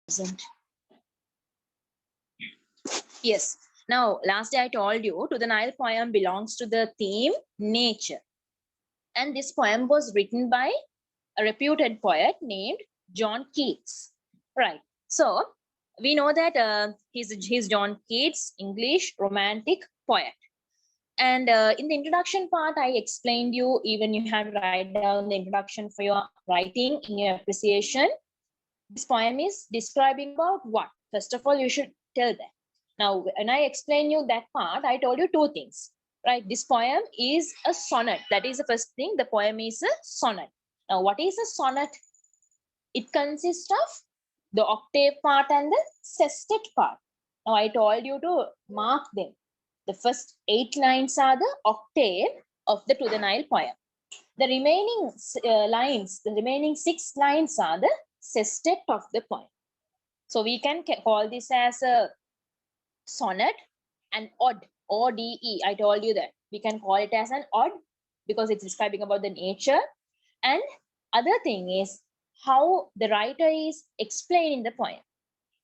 Present. Yes. Now, last day I told you To the Nile poem belongs to the theme nature. And this poem was written by a reputed poet named John Keats. Right. So we know that he's John Keats, English romantic poet. And in the introduction part, I explained you, even you had to write down the introduction for your writing in your appreciation. This poem is describing about what? First of all, you should tell that. Now, when I explain you that part, I told you two things, right? This poem is a sonnet. That is the first thing. The poem is a sonnet. Now, what is a sonnet? It consists of the octave part and the sestet part. Now, I told you to mark them. The first 8 lines are the octave of the To the Nile poem. The remaining lines, the remaining 6 lines are the sestet of the poem. So we can call this as a sonnet and ode, O-D-E. I told you that. We can call it as an ode because it's describing about the nature. And other thing is how the writer is explaining the poem.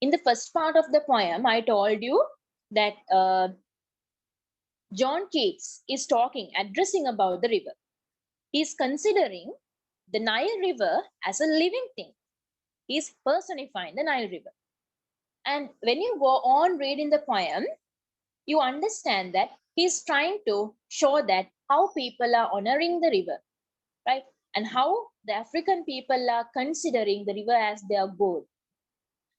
In the first part of the poem, I told you that John Keats is addressing about the river. He's considering the Nile River as a living thing. He's personifying the Nile River. And when you go on reading the poem, you understand that he's trying to show that how people are honoring the river, right? And how the African people are considering the river as their god.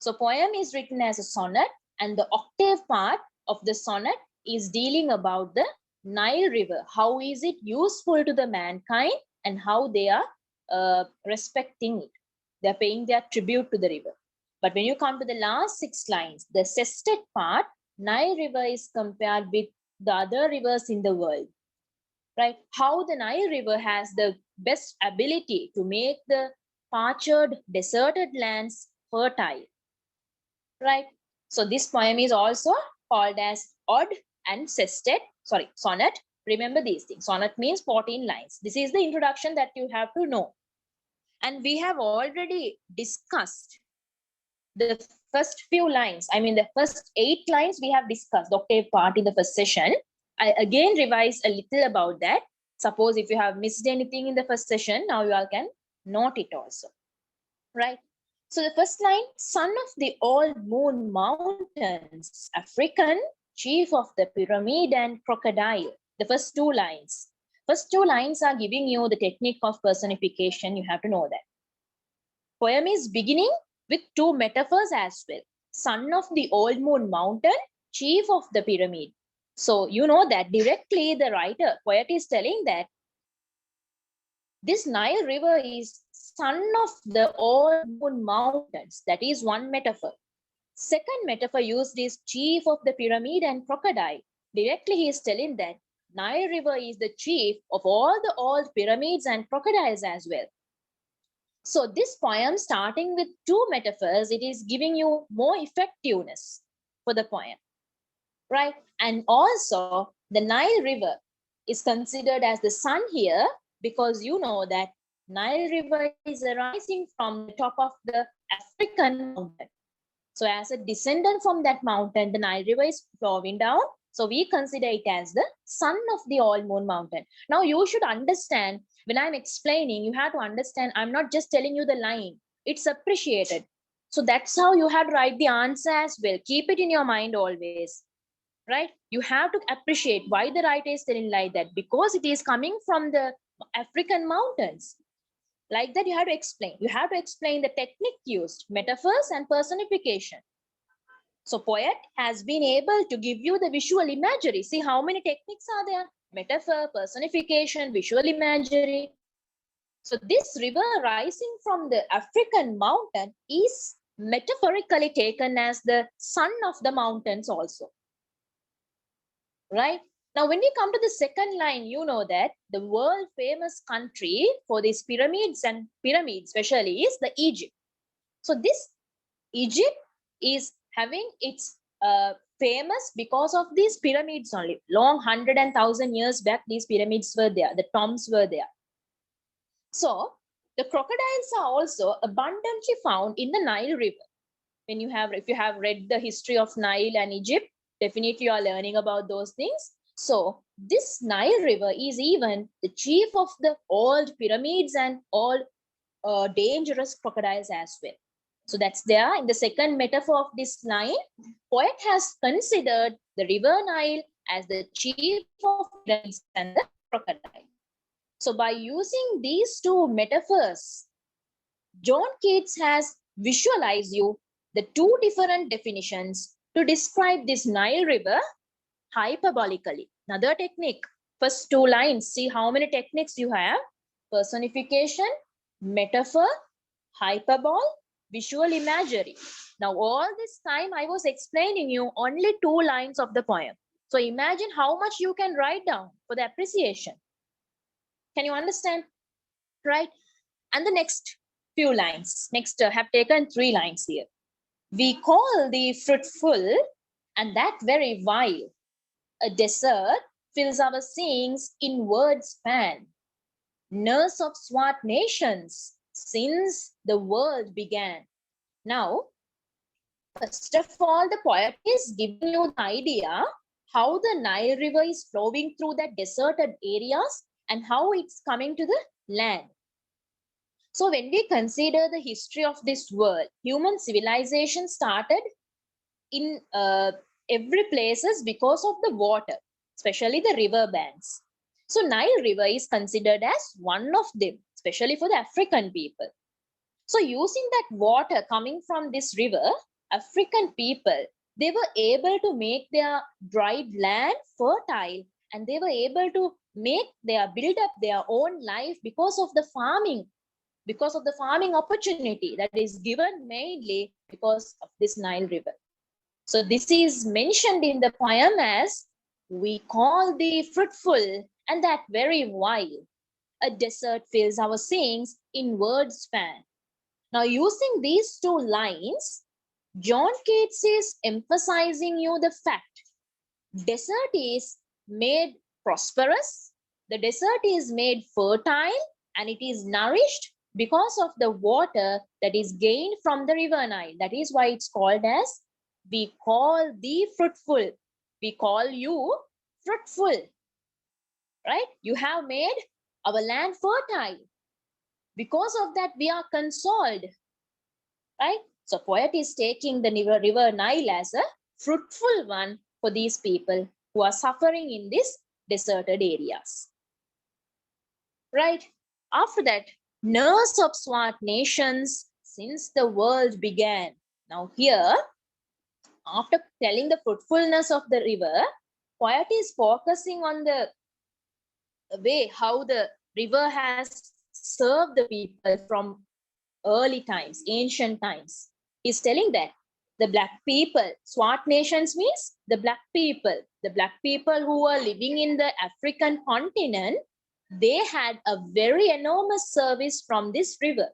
So poem is written as a sonnet, and the octave part of the sonnet is dealing about the Nile River. How is it useful to the mankind and how they are respecting it. They're paying their tribute to the river. But when you come to the last 6 lines, the sestet part, Nile River is compared with the other rivers in the world, right? How the Nile River has the best ability to make the parched, deserted lands fertile, right? So this poem is also called as ode and sonnet. Remember these things. Sonnet means 14 lines. This is the introduction that you have to know. And we have already discussed the first few lines. I mean, the first 8 lines we have discussed, the octave part in the first session. I again revised a little about that. Suppose if you have missed anything in the first session, now you all can note it also, right? So the first line, son of the old moon mountains, African, chief of the pyramid and crocodile. The first 2 lines. First 2 lines are giving you the technique of personification. You have to know that. Poem is beginning with 2 metaphors as well. Son of the old moon mountain, chief of the pyramid. So you know that directly the poet is telling that this Nile River is son of the old moon mountains. That is one metaphor. Second metaphor used is chief of the pyramid and crocodile. Directly he is telling that Nile River is the chief of all the old pyramids and crocodiles as well. So this poem, starting with 2 metaphors, it is giving you more effectiveness for the poem, right? And also the Nile River is considered as the sun here because you know that Nile River is arising from the top of the African mountain. So as a descendant from that mountain, the Nile River is flowing down. So we consider it as the son of the old moon mountain. Now you should understand, when I'm explaining, you have to understand, I'm not just telling you the line, it's appreciated. So that's how you have to write the answer as well. Keep it in your mind always, right? You have to appreciate why the writer is telling like that, because it is coming from the African mountains. Like that, you have to explain. You have to explain the technique used, metaphors and personification. So poet has been able to give you the visual imagery. See how many techniques are there? Metaphor, personification, visual imagery. So this river rising from the African mountain is metaphorically taken as the son of the mountains also, right? Now, when we come to the second line, you know that the world famous country for these pyramids especially is the Egypt. So this Egypt is having its famous because of these pyramids only. Long 100 and 1,000 years back, these pyramids were there. The tombs were there. So the crocodiles are also abundantly found in the Nile River. When if you have read the history of Nile and Egypt, definitely you are learning about those things. So this Nile River is even the chief of the old pyramids and all dangerous crocodiles as well. So that's there in the second metaphor of this line. Poet has considered the river Nile as the chief of pyramids and the crocodile. So by using these two metaphors, John Keats has visualized you the two different definitions to describe this Nile River hyperbolically. Another technique, first two lines, see how many techniques you have: personification, metaphor, hyperbole, visual imagery. Now all this time I was explaining you only two lines of the poem. So imagine how much you can write down for the appreciation. Can you understand? Right? And the next few lines, next have taken 3 lines here. We call thee fruitful, and that very while a desert fills our sayings in words span. Nurse of swart nations since the world began. Now, first of all, the poet is giving you the idea how the Nile River is flowing through the deserted areas and how it's coming to the land. So when we consider the history of this world, human civilization started in every places because of the water, especially the river banks. So Nile River is considered as one of them, especially for the African people. So using that water coming from this river, African people, they were able to make their dried land fertile, and they were able to build up their own life because of the farming opportunity that is given mainly because of this Nile River. So this is mentioned in the poem as, we call thee fruitful, and that very while a desert fills our sayings in word span. Now using these two lines, John Keats is emphasizing you the fact desert is made prosperous, the desert is made fertile, and it is nourished because of the water that is gained from the river Nile. That is why it's called as, we call thee fruitful. We call you fruitful, right? You have made our land fertile. Because of that, we are consoled, right? So poet is taking the river Nile as a fruitful one for these people who are suffering in these deserted areas, right? After that, nurse of swart nations since the world began. Now here, after telling the fruitfulness of the river, poet is focusing on the way how the river has served the people from early times, ancient times. He's telling that the black people, Swart nations means the black people who were living in the African continent, they had a very enormous service from this river,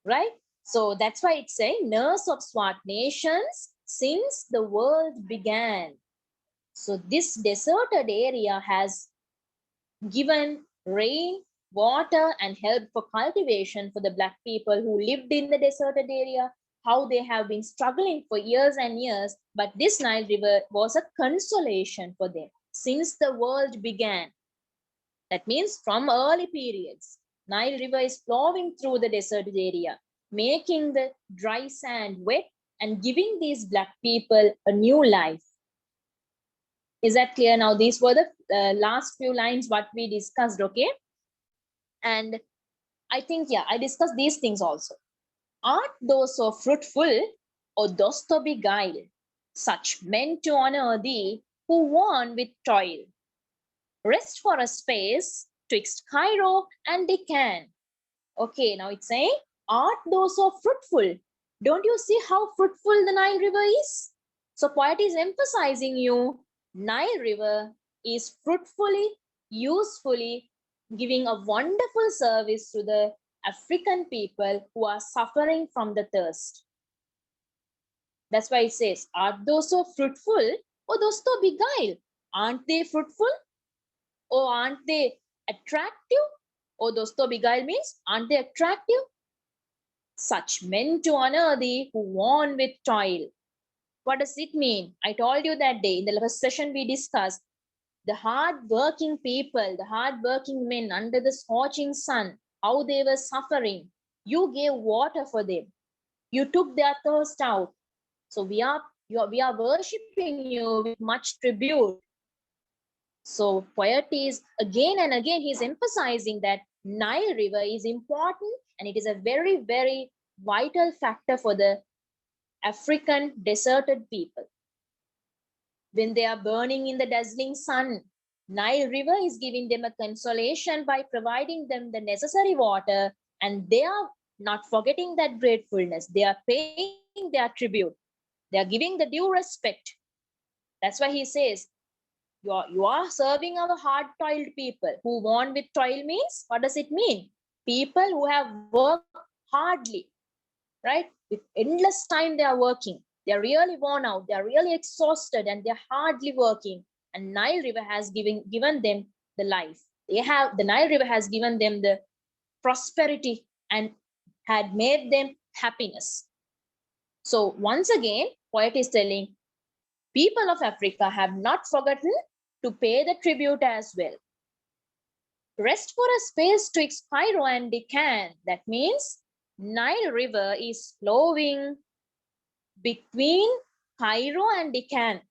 right? So that's why it's saying nurse of Swart nations since the world began. So this deserted area has given rain, water, and help for cultivation for the black people who lived in the deserted area, how they have been struggling for years and years. But this Nile River was a consolation for them since the world began. That means from early periods, Nile River is flowing through the deserted area, making the dry sand wet and giving these black people a new life. Is that clear now? These were the last few lines what we discussed, okay? And I think, yeah, I discussed these things also. Art thou so fruitful, or dost thou beguile such men to honor thee who won with toil? Rest for a space twixt Cairo and Deccan. Okay, now it's saying, art thou so fruitful? Don't you see how fruitful the Nile River is? So poet is emphasizing you, Nile River is fruitfully, usefully giving a wonderful service to the African people who are suffering from the thirst. That's why it says, art thou so fruitful, or dost thou beguile? Aren't they fruitful? Or aren't they attractive? Or dost thou beguile means, aren't they attractive? such men to honor thee who won with toil. What does it mean? I told you that day in the first session we discussed the hard-working people, the hard-working men under the scorching sun, how they were suffering. You gave water for them. You took their thirst out. So we are worshipping you with much tribute. So poet is again and again, he's emphasizing that Nile River is important and it is a very, very vital factor for the African deserted people. When they are burning in the dazzling sun, Nile River is giving them a consolation by providing them the necessary water, and they are not forgetting that gratefulness. They are paying their tribute. They are giving the due respect. That's why he says, you are serving our hard-toiled people. Who won with toil means, what does it mean? People who have worked hardly, right? With endless time they are working. They are really worn out. They are really exhausted and they're hardly working. And Nile River has given them the life. The Nile River has given them the prosperity and had made them happiness. So once again, poet is telling, people of Africa have not forgotten to pay the tribute as well. Rest for a space twixt Cairo and Deccan. That means Nile River is flowing between Cairo and Deccan.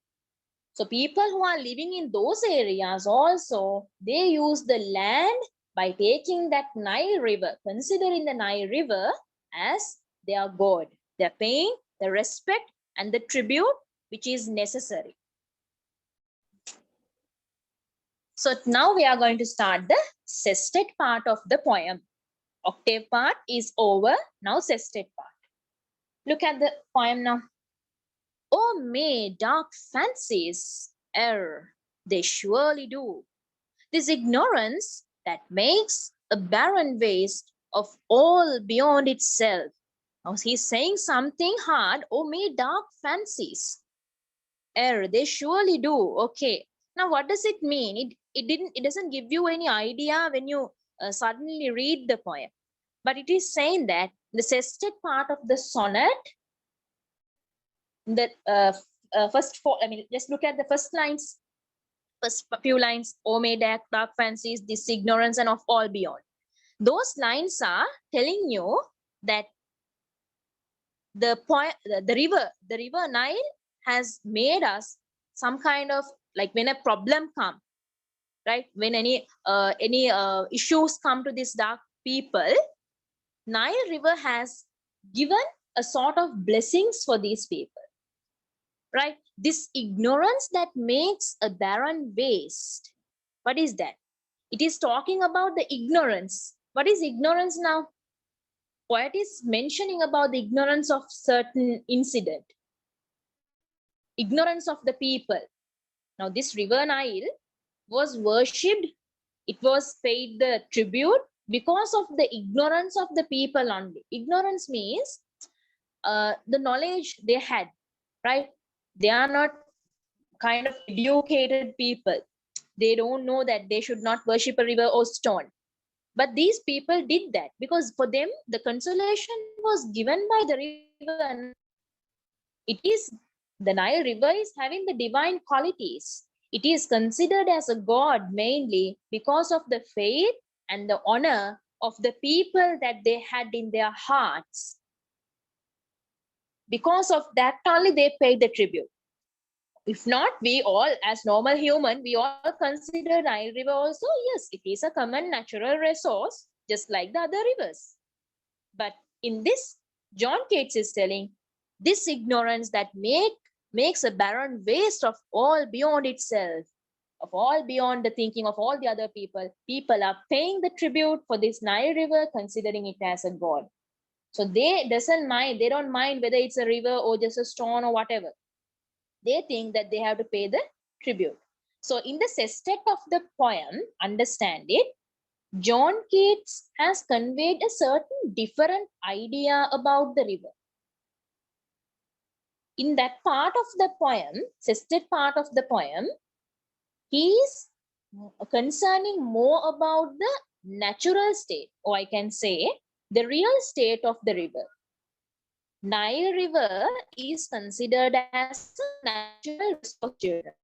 So people who are living in those areas also, they use the land by taking that Nile River, considering the Nile River as their god. They're paying the respect and the tribute which is necessary. So now we are going to start the sestet part of the poem. Octave part is over. Now sestet part. Look at the poem now. Oh, may dark fancies err, they surely do. This ignorance that makes a barren waste of all beyond itself. Now he's saying something hard. Oh, may dark fancies err, they surely do. Okay. Now what does it mean? It doesn't give you any idea when you suddenly read the poem. But it is saying that the sestet part of the sonnet, the just look at the first lines, first few lines. Oh, may dark fancies, this ignorance and of all beyond. Those lines are telling you that the river Nile has made us some kind of, like, when a problem comes, right? When any issues come to these dark people, Nile River has given a sort of blessings for these people, right? This ignorance that makes a barren waste. What is that? It is talking about the ignorance. What is ignorance now? Poet is mentioning about the ignorance of certain incident, ignorance of the people. Now this river Nile was worshipped, it was paid the tribute because of the ignorance of the people only. Ignorance means the knowledge they had, right? They are not kind of educated people. They don't know that they should not worship a river or stone. But these people did that because for them, the consolation was given by the river. It is, the Nile River is having the divine qualities. It is considered as a god mainly because of the faith and the honor of the people that they had in their hearts. Because of that only they paid the tribute. If not, we all, as normal human, we all consider Nile River also, yes, it is a common natural resource, just like the other rivers. But in this, John Keats is telling, this ignorance that makes a barren waste of all beyond itself, of all beyond the thinking of all the other people. People are paying the tribute for this Nile River, considering it as a god. So they don't mind whether it's a river or just a stone or whatever. They think that they have to pay the tribute. So in the sestet of the poem, understand it, John Keats has conveyed a certain different idea about the river. In that part of the poem, sestet part of the poem, he is concerning more about the natural state, or I can say the real state of the river. Nile River is considered as a natural resource, children.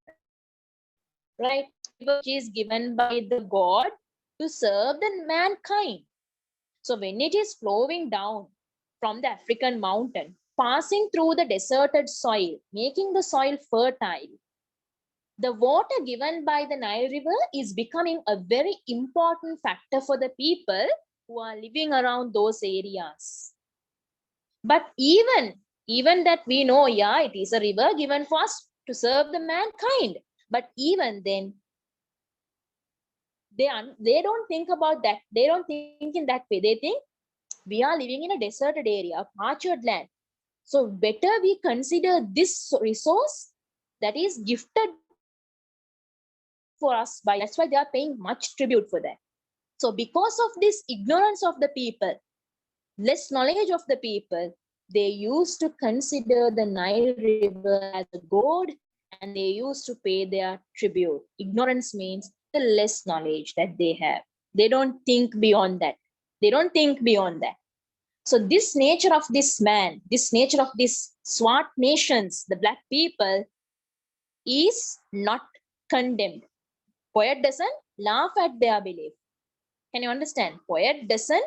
Right? River which is given by the God to serve the mankind. So when it is flowing down from the African mountain, passing through the deserted soil, making the soil fertile, the water given by the Nile River is becoming a very important factor for the people who are living around those areas. But even that we know, yeah, it is a river given for us to serve the mankind. But even then, they don't think about that. They don't think in that way. They think we are living in a deserted area, parched land. So better we consider this resource that is gifted for us by. That's why they are paying much tribute for that. So because of this ignorance of the people, less knowledge of the people, they used to consider the Nile River as a god and they used to pay their tribute. Ignorance means the less knowledge that they have. They don't think beyond that. They don't think beyond that. So this nature of this man, this nature of these Swat nations, the black people, is not condemned. Poet doesn't laugh at their belief. Can you understand? Poet doesn't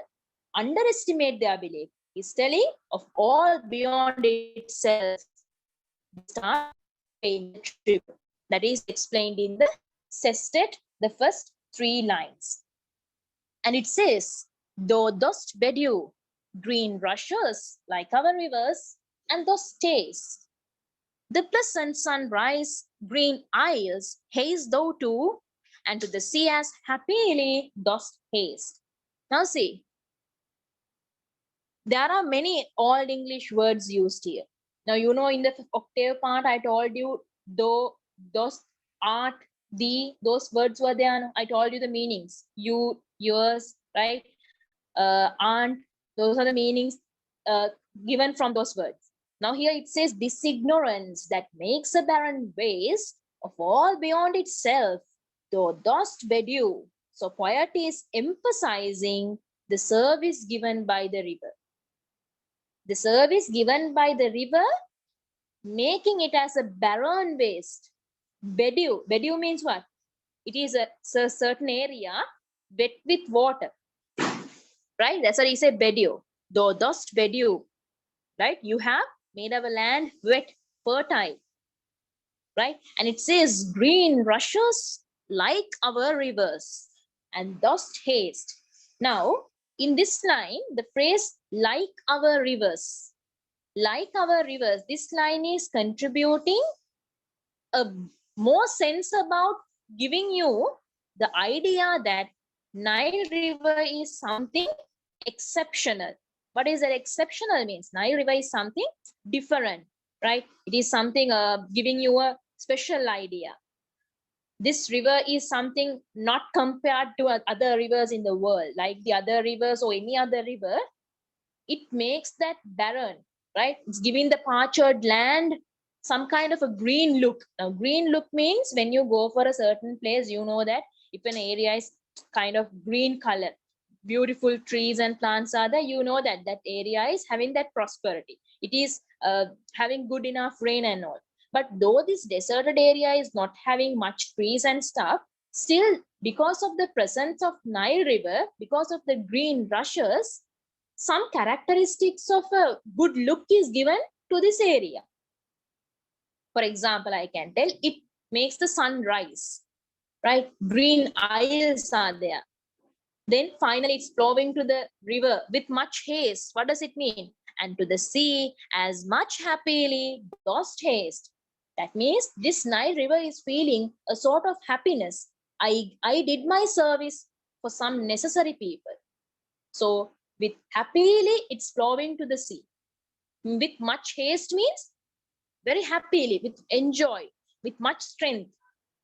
underestimate their belief. He's telling of all beyond itself. They start paying the tribute. That is explained in the sestet, the first 3 lines. And it says, though dost bedew green rushes like our rivers, and those stays. The pleasant sunrise, green isles, haste thou to, and to the sea as happily dost haste. Now see, there are many Old English words used here. Now, you know, in the octave part, I told you, though, those, art, the, those words were there. I told you the meanings. You, yours, right? Aunt, those are the meanings given from those words. Now here it says, this ignorance that makes a barren waste of all beyond itself, though dost bedew. So poet is emphasizing the service given by the river. The service given by the river, making it as a barren waste. Bedew. Bedew means what? It is a certain area wet with water. Right? That's what he said, bedew. Though dost bedew. Right? You have made our land wet, fertile. Right? And it says, green rushes like our rivers, and dost haste. Now, in this line, the phrase like our rivers, this line is contributing a more sense about giving you the idea that Nile River is something exceptional. What is that exceptional means? Nile River is something different, right? It is something giving you a special idea. This river is something not compared to other rivers in the world, like the other rivers or any other river. It makes that barren, right? It's giving the parched land some kind of a green look. Now, green look means when you go for a certain place, you know that if an area is kind of green color, beautiful trees and plants are there, you know that that area is having that prosperity. It is having good enough rain and all. But though this deserted area is not having much trees and stuff, still because of the presence of Nile River, because of the green rushes, some characteristics of a good look is given to this area. For example, I can tell it makes the sun rise, right? Green isles are there. Then finally it's flowing to the river with much haste. What does it mean? And to the sea as much happily dost haste. That means this Nile River is feeling a sort of happiness. I did my service for some necessary people. So with happily, it's flowing to the sea. With much haste means very happily, with enjoy, with much strength,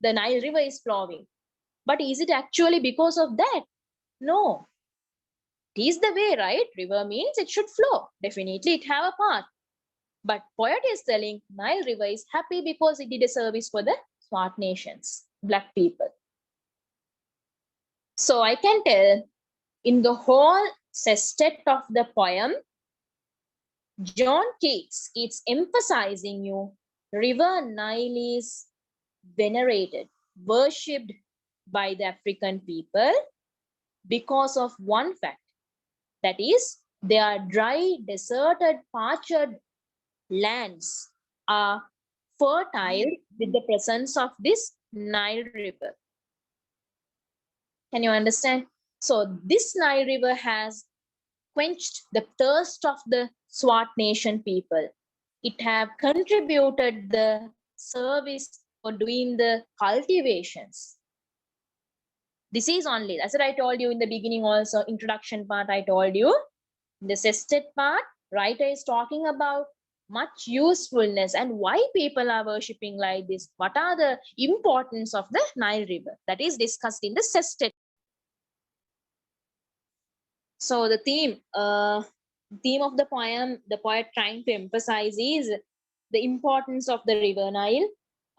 the Nile River is flowing. But is it actually because of that? No. It is the way, right? River means it should flow. Definitely it have a path. But poet is telling Nile River is happy because it did a service for the Swat nations, black people. So I can tell in the whole sestet of the poem, John Keats, it's emphasizing you, River Nile is venerated, worshipped by the African people because of one fact, that is, their dry, deserted, parched lands are fertile with the presence of this Nile River. Can you understand? So this Nile River has quenched the thirst of the Swat Nation people. It have contributed the service for doing the cultivations. This is only, as I told you in the beginning also, introduction part I told you, in the sestet part, writer is talking about much usefulness and why people are worshipping like this. What are the importance of the Nile River? That is discussed in the sestet. So the theme of the poem, the poet trying to emphasize is the importance of the River Nile.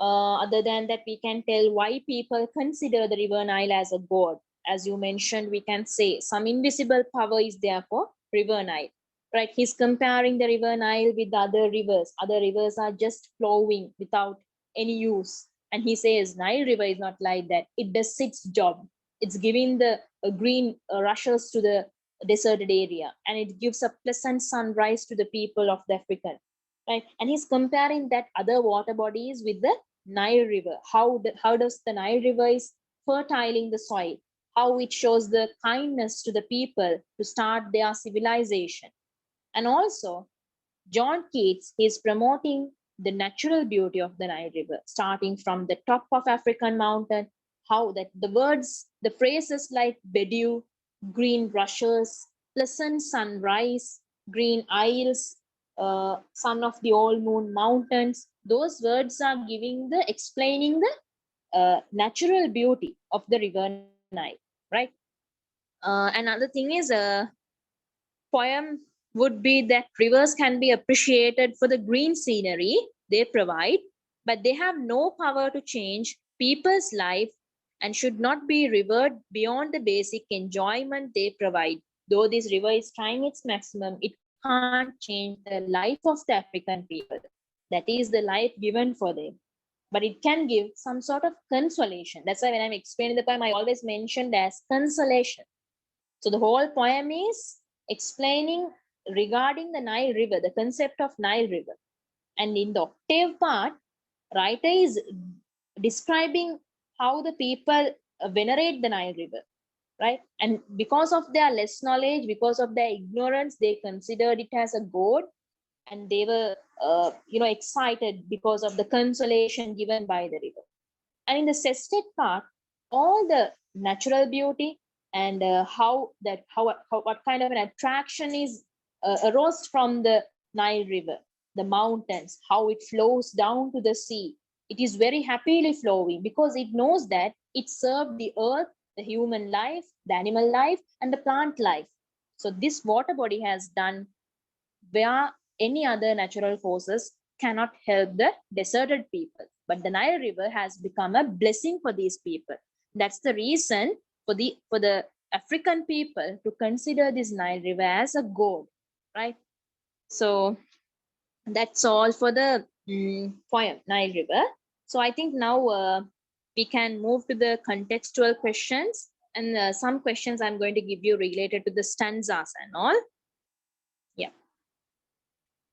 Other than that, we can tell why people consider the River Nile as a god. As you mentioned, we can say some invisible power is there for River Nile. Right? He's comparing the River Nile with the other rivers. Other rivers are just flowing without any use. And he says Nile River is not like that. It does its job. It's giving the green rushes to the deserted area, and it gives a pleasant sunrise to the people of the African, right? And he's comparing that other water bodies with the Nile River. How does the Nile River is fertiling the soil? How it shows the kindness to the people to start their civilization. And also, John Keats is promoting the natural beauty of the Nile River, starting from the top of African mountain, how that the words, the phrases like Bedew, green rushes, pleasant sunrise, green isles, son of the old moon mountains, those words are giving the, explaining the natural beauty of the River Nile, right? Another thing is poem would be that rivers can be appreciated for the green scenery they provide, but they have no power to change people's life and should not be revered beyond the basic enjoyment they provide. Though this river is trying its maximum, it can't change the life of the African people. That is the life given for them. But it can give some sort of consolation. That's why when I'm explaining the poem, I always mentioned as consolation. So the whole poem is explaining regarding the Nile River, the concept of Nile River. And in the octave part, writer is describing how the people venerate the Nile River, right? And because of their less knowledge, because of their ignorance, they considered it as a god, and they were, excited because of the consolation given by the river. And in the sestet part, all the natural beauty and how what kind of an attraction is arose from the Nile River, the mountains, how it flows down to the sea. It is very happily flowing because it knows that it served the earth, the human life, the animal life, and the plant life. So this water body has done where any other natural forces cannot help the deserted people. But the Nile River has become a blessing for these people. That's the reason for the African people to consider this Nile River as a god, right? So that's all for the poem Nile River. So I think now we can move to the contextual questions, and some questions I'm going to give you related to the stanzas and all.